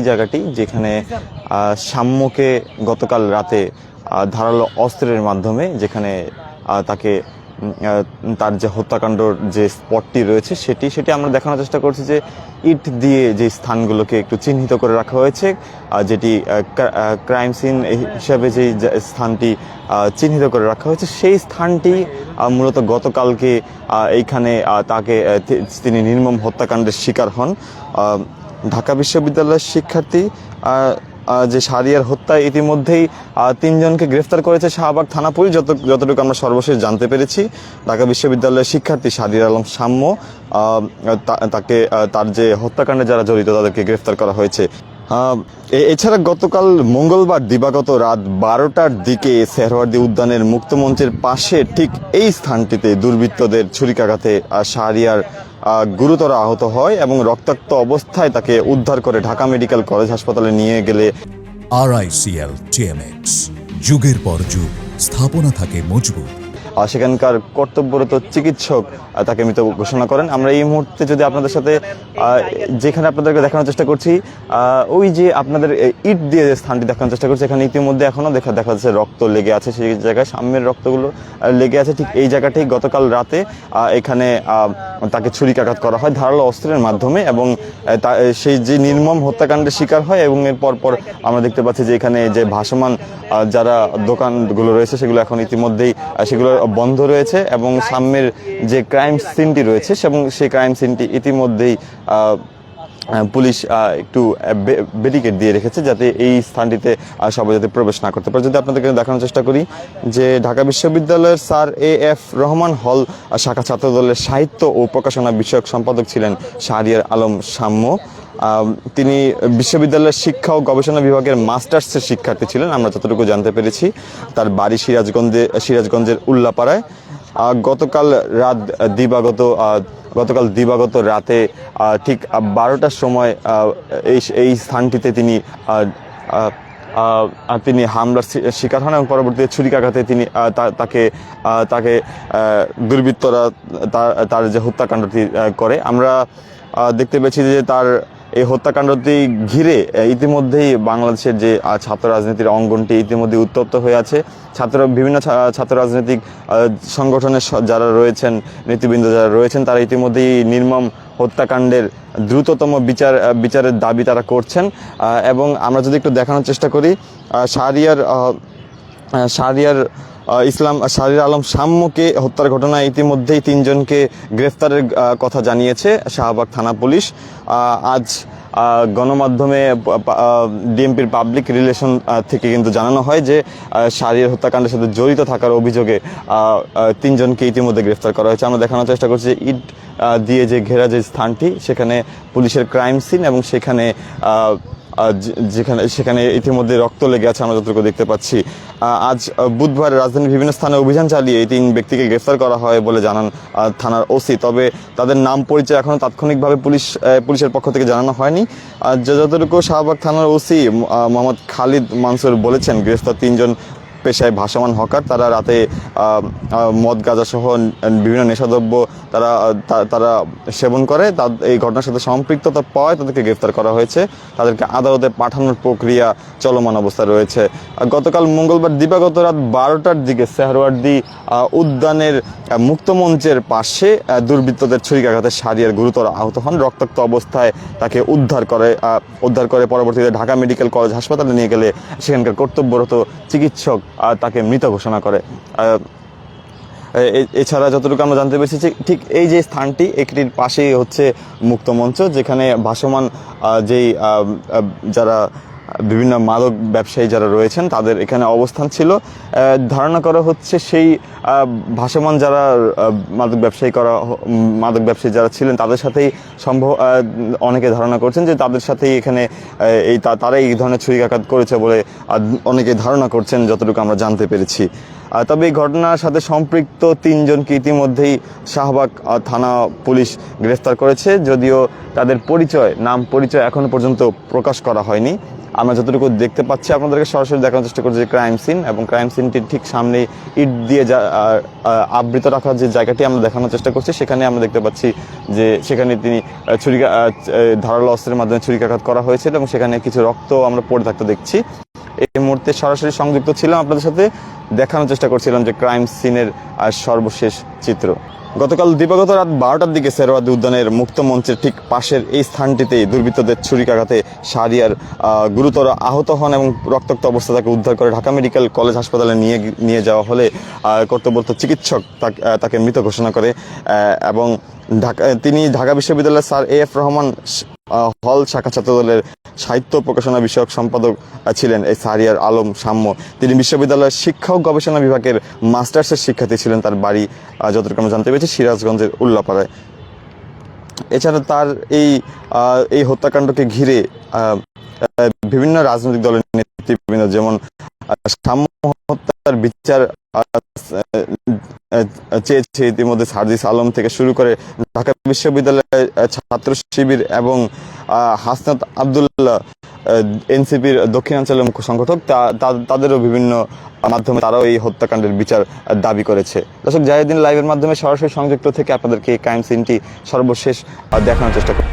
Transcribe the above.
জায়গাটি যেখানে সাম্যকে গতকাল রাতে ধারালো অস্ত্রের মাধ্যমে যেখানে তাকে তার যে হত্যাকাণ্ডর যে স্পটটি রয়েছে সেটি আমরা দেখানোর চেষ্টা করছি যে ইট দিয়ে যে স্থানগুলোকে একটু চিহ্নিত করে রাখা হয়েছে, যেটি ক্রাইম সিন হিসাবে যেই স্থানটি চিহ্নিত করে রাখা হয়েছে সেই স্থানটি মূলত গতকালকে এইখানে তাকে তিনি নির্মম হত্যাকাণ্ডের শিকার হন। ঢাকা বিশ্ববিদ্যালয়ের শিক্ষার্থী যে শাহরিয়ার হত্যায় ইতিমধ্যেই 3 জনকে গ্রেফতার করেছে শাহবাগ থানা পুলিশ, যতটুকু আমরা সর্বশেষ জানতে পেরেছি। ঢাকা বিশ্ববিদ্যালয়ের শিক্ষার্থী শাহরিয়ার আলম সাম্য, তাকে তার যে হত্যাকাণ্ডে যারা জড়িত তাদেরকে গ্রেফতার করা হয়েছে। এছাড়া গতকাল মঙ্গলবার দিবাগত রাত 12টার দিকে সেহরাওয়ার্দী উদ্যানের মুক্তমঞ্চের পাশে ঠিক এই স্থানটিতে দুর্বৃত্তদের ছুরিকাঘাতে শাহরিয়ার গুরুতর আহত হয় এবং রক্তাক্ত অবস্থায় তাকে উদ্ধার করে ঢাকা মেডিকেল কলেজ হাসপাতালে নিয়ে গেলে RICL TMX যুগের পর যুগ স্থাপনা থাকে মজবুত। সেখানকার কর্তব্যরত চিকিৎসক তাকে মৃত ঘোষণা করেন। আমরা এই মুহূর্তে যদি আপনাদের সাথে যেখানে আপনাদেরকে দেখানোর চেষ্টা করছি, ওই যে আপনাদের ইট দিয়ে যে স্থানটি দেখানোর চেষ্টা করছি, এখানে ইতিমধ্যে এখনও দেখা যাচ্ছে রক্ত লেগে আছে, সেই জায়গায় সামনের রক্তগুলো লেগে আছে। ঠিক এই জায়গাটাই গতকাল রাতে এখানে তাকে ছুরিকাঘাত করা হয় ধারালো অস্ত্রের মাধ্যমে এবং সেই যে নির্মম হত্যাকাণ্ডের শিকার হয়। এবং এর পর আমরা দেখতে পাচ্ছি যে এখানে যে ভাসমান যারা দোকানগুলো রয়েছে সেগুলো এখন ইতিমধ্যেই সেগুলো বন্ধ রয়েছে এবং সামনের যে ক্রাইম সিনটি রয়েছে এবং সেই ক্রাইম সিনটি ইতিমধ্যেই পুলিশ একটু ব্যারিকেড দিয়ে রেখেছে যাতে এই স্থানটিতে সবাই যাতে প্রবেশ না করতে পারে। যদি আপনাদেরকে দেখানোর চেষ্টা করি যে ঢাকা বিশ্ববিদ্যালয়ের স্যার AF রহমান হল শাখা ছাত্রদলের সাহিত্য ও প্রকাশনা বিষয়ক সম্পাদক ছিলেন শাহরিয়ার আলম সাম্য। তিনি বিশ্ববিদ্যালয়ের শিক্ষা ও গবেষণা বিভাগের মাস্টার্সের শিক্ষার্থী ছিলেন আমরা যতটুকু জানতে পেরেছি। তার বাড়ি সিরাজগঞ্জের উল্লাপাড়ায়। গতকাল দিবাগত রাতে ঠিক 12টার সময় এই স্থানটিতে তিনি হামলার শিকার হন এবং পরবর্তীতে ছুরিকাঘাতে তাকে দুর্বৃত্তরা তার যে হত্যাকাণ্ডটি করে। আমরা দেখতে পেয়েছি যে তার এই হত্যাকাণ্ডটি ঘিরে ইতিমধ্যেই বাংলাদেশের যে ছাত্র রাজনীতির অঙ্গনটি ইতিমধ্যে উত্তপ্ত হয়ে আছে। বিভিন্ন ছাত্র রাজনৈতিক সংগঠনের যারা রয়েছেন, নেতৃবৃন্দ যারা রয়েছেন, তারা ইতিমধ্যেই নির্মম হত্যাকাণ্ডের দ্রুততম বিচারের দাবি তারা করছেন। এবং আমরা যদি একটু দেখানোর চেষ্টা করি, শাহরিয়ার আলম সাম্যকে হত্যার ঘটনায় ইতিমধ্যেই 3 জনকে গ্রেফতারের কথা জানিয়েছে শাহবাগ থানা পুলিশ। আজ গণমাধ্যমে ডিএমপির পাবলিক রিলেশন থেকে কিন্তু জানানো হয় যে শাহরিয়ার হত্যাকাণ্ডের সাথে জড়িত থাকার অভিযোগে 3 জনকে ইতিমধ্যে গ্রেফতার করা হয়েছে। আমরা দেখানোর চেষ্টা করছি যে ইট দিয়ে যে ঘেরা যে স্থানটি সেখানে পুলিশের ক্রাইম সিন এবং সেখানে ইতিমধ্যে রক্ত লেগে আছে আমরা যতটুকু দেখতে পাচ্ছি। আজ বুধবার রাজধানীর বিভিন্ন স্থানে অভিযান চালিয়ে এই 3 ব্যক্তিকে গ্রেফতার করা হয় বলে জানান থানার ওসি। তবে তাদের নাম পরিচয় এখনও তাৎক্ষণিকভাবে পুলিশের পক্ষ থেকে জানানো হয়নি। যতটুকু শাহবাগ থানার ওসি মোহাম্মদ খালিদ মানসুর বলেছেন, গ্রেফতার 3 জন পেশায় ভাসমান হকার। তারা রাতে মদ গাঁজা সহ বিভিন্ন নেশাদ্রব্য তারা সেবন করে। এই ঘটনার সাথে সম্পৃক্ততা পাওয়ায় তাদেরকে গ্রেফতার করা হয়েছে। তাদেরকে আদালতে পাঠানোর প্রক্রিয়া চলমান অবস্থা রয়েছে। গতকাল মঙ্গলবার দিবাগত রাত 12টার দিকে সেহরাওয়ার্দী উদ্যানের মুক্তমঞ্চের পাশে দুর্বৃত্তদের ছুরিকাঘাতে শাহরিয়ার গুরুতর আহত হন। রক্তাক্ত অবস্থায় তাকে উদ্ধার করে পরবর্তীতে ঢাকা মেডিকেল কলেজ হাসপাতালে নিয়ে গেলে সেখানকার কর্তব্যরত চিকিৎসক তাকে মৃত ঘোষণা করে। এছাড়া যতটুকু আমরা জানতে পেরেছি ঠিক এই যে স্থানটি একটির পাশেই হচ্ছে মুক্তমঞ্চ, যেখানে ভাসমান যেই যারা বিভিন্ন মাদক ব্যবসায়ী যারা রয়েছেন তাদের এখানে অবস্থান ছিল। ধারণা করা হচ্ছে সেই ভাসমান যারা মাদক ব্যবসায়ী যারা ছিলেন তাদের সাথেই অনেকে ধারণা করছেন যে তাদের সাথেই এখানে তারা এই ধরনের ছুরিকাঘাত করেছে বলে অনেকে ধারণা করছেন যতটুকু আমরা জানতে পেরেছি। তবে এই ঘটনার সাথে সম্পৃক্ত 3 জনকে ইতিমধ্যেই শাহবাগ থানা পুলিশ গ্রেফতার করেছে, যদিও তাদের নাম পরিচয় এখনো পর্যন্ত প্রকাশ করা হয়নি। আমরা যতটুকু দেখতে পাচ্ছি আপনাদেরকে সরাসরি দেখানোর চেষ্টা করছি ক্রাইম সিন, এবং ক্রাইম সিনটির ঠিক সামনে ইট দিয়ে আবৃত রাখার যে জায়গাটি আমরা দেখানোর চেষ্টা করছি, সেখানে আমরা দেখতে পাচ্ছি যে সেখানে তিনি ধারালো অস্ত্রের মাধ্যমে ছুরিকাঘাত করা হয়েছিল এবং সেখানে কিছু রক্ত আমরা পড়ে থাকতে দেখছি। এই মুহূর্তে সরাসরি সংযুক্ত ছিলাম আপনাদের সাথে, দেখানোর চেষ্টা করছিলাম যে ক্রাইম সিনের সর্বশেষ চিত্র। গতকাল দিবাগত রাত 12টার দিকে শেরওয়ার্দী উদ্যানের মুক্ত মঞ্চের ঠিক পাশের এই স্থানটিতেই দুর্বৃত্তদের ছুরিকাঘাতে শাহরিয়ার গুরুতর আহত হন এবং রক্তাক্ত অবস্থা তাকে উদ্ধার করে ঢাকা মেডিকেল কলেজ হাসপাতালে নিয়ে যাওয়া হলে কর্তব্যরত চিকিৎসক তাকে মৃত ঘোষণা করে এবং তিনি ঢাকা বিশ্ববিদ্যালয়ের স্যার AF রহমান হল শাখা ছাত্রদলের সাহিত্য প্রকাশনা বিষয়ক সম্পাদক ছিলেন এই শাহরিয়ার আলম সাম্য। তিনি বিশ্ববিদ্যালয়ের শিক্ষা ও গবেষণা বিভাগের মাস্টার্সের শিক্ষার্থী ছিলেন। তার বাড়ি যতটুকু আমরা জানতে পেরেছি সিরাজগঞ্জের উল্লাপাড়ায়। এছাড়া তার এই হত্যাকাণ্ডকে ঘিরে বিভিন্ন রাজনৈতিক দলের নেতৃবৃন্দ যেমন সাম্য হত্যার বিচার চেয়েছে ইতিমধ্যে সার্জিস আলম থেকে শুরু করে ঢাকা বিশ্ববিদ্যালয়ের ছাত্র শিবির এবং হাসনাত আবদুল্লাহ এনসিপির দক্ষিণাঞ্চলের মুখ্য সংগঠক, তাদেরও বিভিন্ন মাধ্যমে তারাও এই হত্যাকাণ্ডের বিচার দাবি করেছে। দর্শক, জাহিউদ্দিন লাইভের মাধ্যমে সরাসরি সংযুক্ত থেকে আপনাদেরকে এই ক্রাইম সিনটি সর্বশেষ দেখানোর চেষ্টা করি।